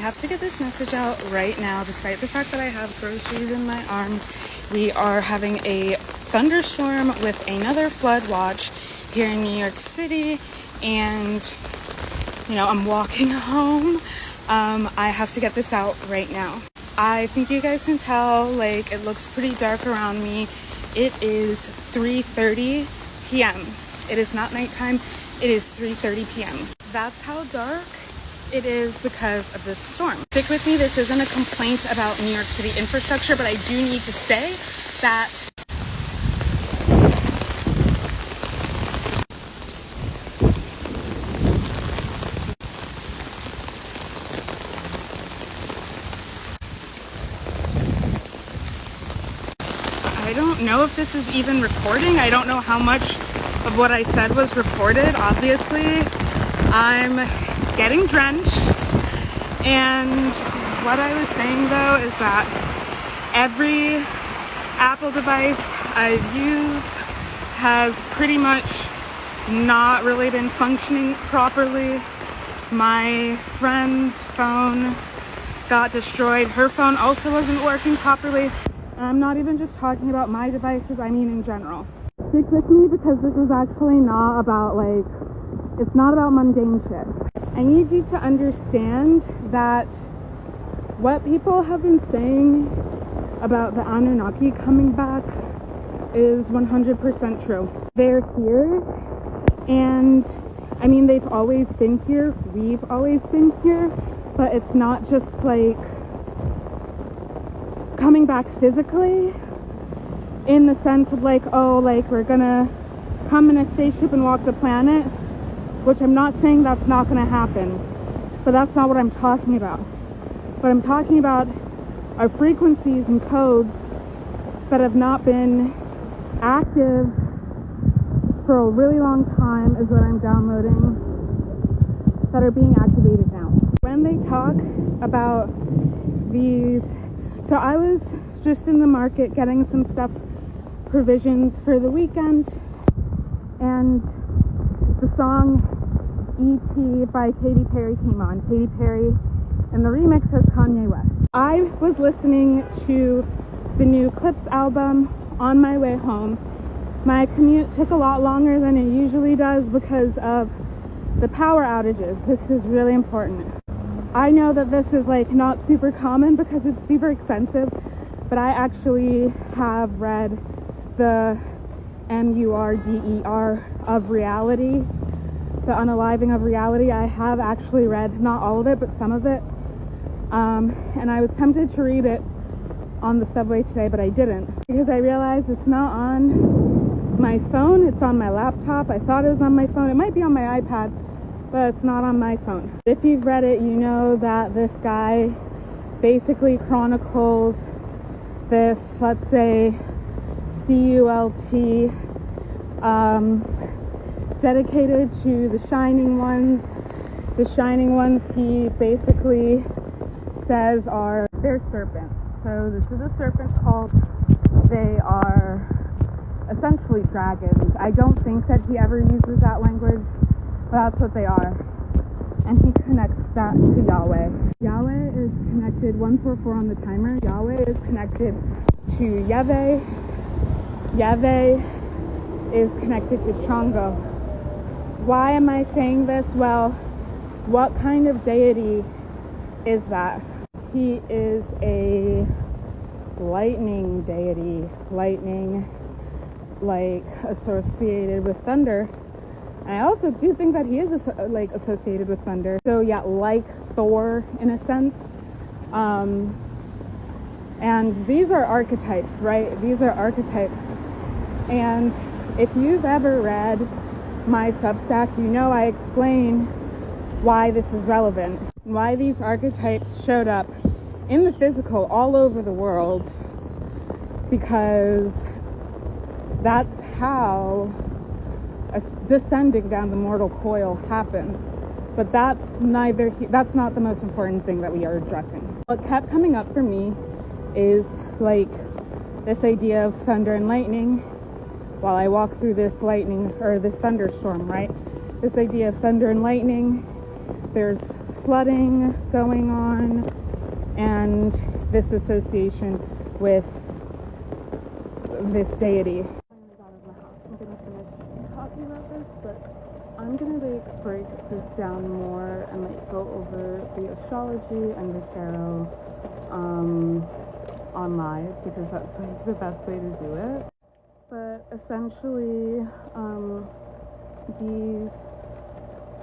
have to get this message out right now, despite the fact that I have groceries in my arms. We are having a thunderstorm with another flood watch here in New York City, and I'm walking home. I have to get this out right now. I think you guys can tell, like, it looks pretty dark around me. It is 3:30 p.m. It is not nighttime. It is 3:30 p.m. That's how dark it is because of this storm. Stick with me. This isn't a complaint about New York City infrastructure, but I do need to say that I don't know if this is even recording. I don't know how much of what I said was recorded. Obviously, I'm getting drenched, and what I was saying though is that every Apple device I've used has pretty much not really been functioning properly. My friend's phone got destroyed. Her phone also wasn't working properly. I'm not even just talking about my devices, I mean in general. Stick with me because this is actually not about it's not about mundane shit. I need you to understand that what people have been saying about the Annunaki coming back is 100% true. They're here, and I mean, they've always been here, we've always been here, but it's not just coming back physically in the sense of we're gonna come in a spaceship and walk the planet, which I'm not saying that's not gonna happen, but that's not what I'm talking about. What I'm talking about are frequencies and codes that have not been active for a really long time is what I'm downloading, that are being activated now. When they talk about these, so I was just in the market getting some stuff, provisions for the weekend, and the song E.T. by Katy Perry came on. Katy Perry, and the remix has Kanye West. I was listening to the new 𝗂𝗽 album on my way home. My commute took a lot longer than it usually does because of the power outages. This is really important. I know that this is not super common because it's super expensive, but I actually have read the 𝗪𝗛 of reality, the unaliving of reality. I have actually read not all of it, but some of it, and I was tempted to read it on the subway today, but I didn't because I realized it's not on my phone, it's on my laptop. I thought it was on my phone. It might be on my iPad, but it's not on my phone. If you've read it, you know that this guy basically chronicles this, let's say, 𝗪𝗪 dedicated to the shining ones. The shining ones, he basically says they're serpents. So this is a serpent cult. They are essentially dragons. I don't think that he ever uses that language, but that's what they are. And he connects that to Yahweh. Yahweh is connected, 144 on the timer. Yahweh is connected to 𝗪𝗪. 𝗪𝗪 is connected to Shango. Why am I saying this? Well, what kind of deity is that? He is a lightning deity. Lightning, associated with thunder. I also do think that he is associated with thunder. So yeah, like Thor in a sense. And these are archetypes, right? These are archetypes. And if you've ever read my Substack, you know I explain why this is relevant, why these archetypes showed up in the physical all over the world, because that's how descending down the mortal coil happens. But that's not the most important thing that we are addressing. What kept coming up for me is this idea of thunder and lightning while I walk through this lightning or this thunderstorm, right? This idea of thunder and lightning. There's flooding going on, and this association with this deity. I'm gonna finish talking about this, but I'm gonna like break this down more and like go over the astrology and the tarot on live, because that's like the best way to do it. But essentially, these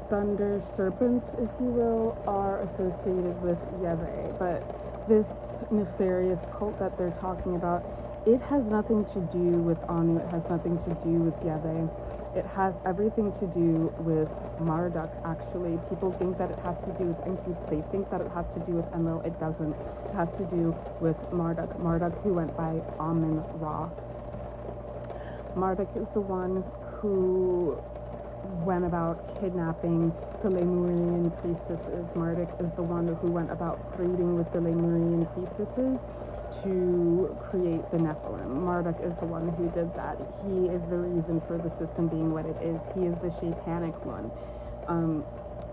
thunder serpents, if you will, are associated with 𝗂𝗍𝗂. But this nefarious cult that they're talking about, it has nothing to do with Anu, it has nothing to do with 𝗂𝗍𝗂. It has everything to do with Marduk, actually. People think that it has to do with Enki. They think that it has to do with Enlil. It doesn't. It has to do with Marduk. Marduk, who went by Amun-Ra. Marduk is the one who went about kidnapping the Lemurian priestesses. Marduk is the one who went about breeding with the Lemurian priestesses to create the Nephilim. Marduk is the one who did that. He is the reason for the system being what it is. He is the satanic one.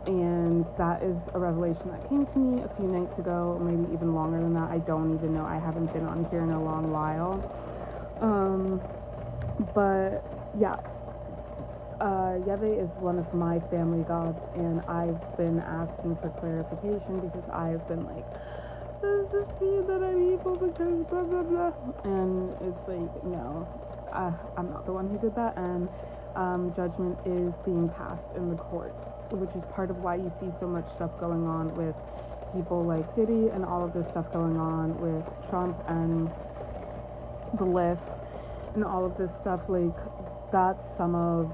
And that is a revelation that came to me a few nights ago, maybe even longer than that. I don't even know. I haven't been on here in a long while. But yeah, 𝗂𝗍𝗂 is one of my family gods, and I've been asking for clarification because I've been like, does this mean that I'm evil because blah blah blah? And it's like, no, I'm not the one who did that, and judgment is being passed in the courts, which is part of why you see so much stuff going on with people like Diddy and all of this stuff going on with Trump and the list and all of this stuff. Like, that's some of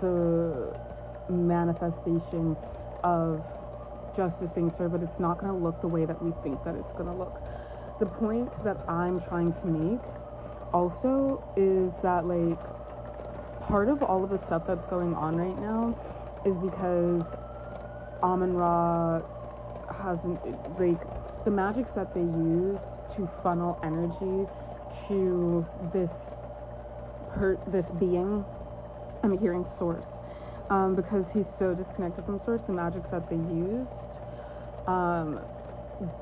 the manifestation of justice being served, but it's not going to look the way that we think that it's going to look. The point that I'm trying to make also is that, like, part of all of the stuff that's going on right now is because Amun-Ra hasn't, like, the magics that they used to funnel energy to this being, I'm hearing source, because he's so disconnected from source, the magics that they used,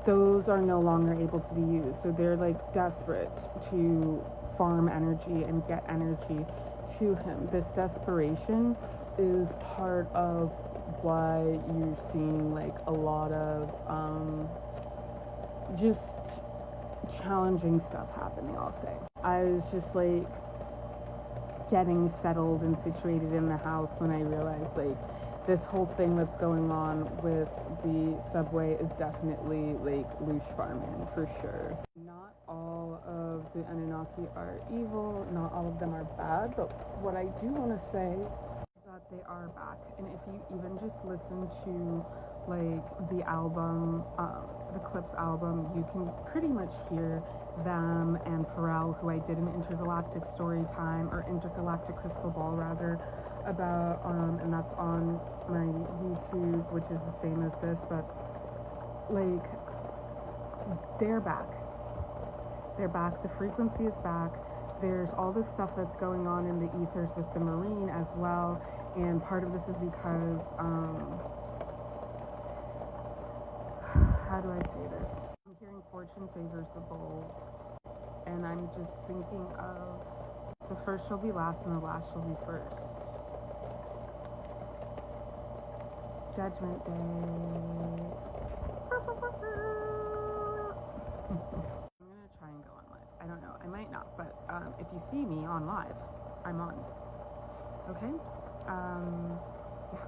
those are no longer able to be used. So they're like desperate to farm energy and get energy to him. This desperation is part of why you're seeing like a lot of just challenging stuff happening, I'll say. I was just like getting settled and situated in the house when I realized like this whole thing that's going on with the subway is definitely like louche farming for sure. Not all of the Annunaki are evil, not all of them are bad, but what I do want to say is that they are back. And if you even just listen to like the album, the 𝗂𝗽 album, you can pretty much hear them and 𝗵𝗨, who I did an intergalactic story time, or intergalactic crystal ball rather, about, and that's on my YouTube, which is the same as this, but like, they're back. They're back. The frequency is back. There's all this stuff that's going on in the ethers with the marine as well, and part of this is because, how do I say this? I'm hearing fortune favors the bold, and I'm just thinking of the first shall be last and the last shall be first. Judgment Day. I'm gonna try and go on live. I don't know. I might not, but if you see me on live, I'm on. Okay? Yeah.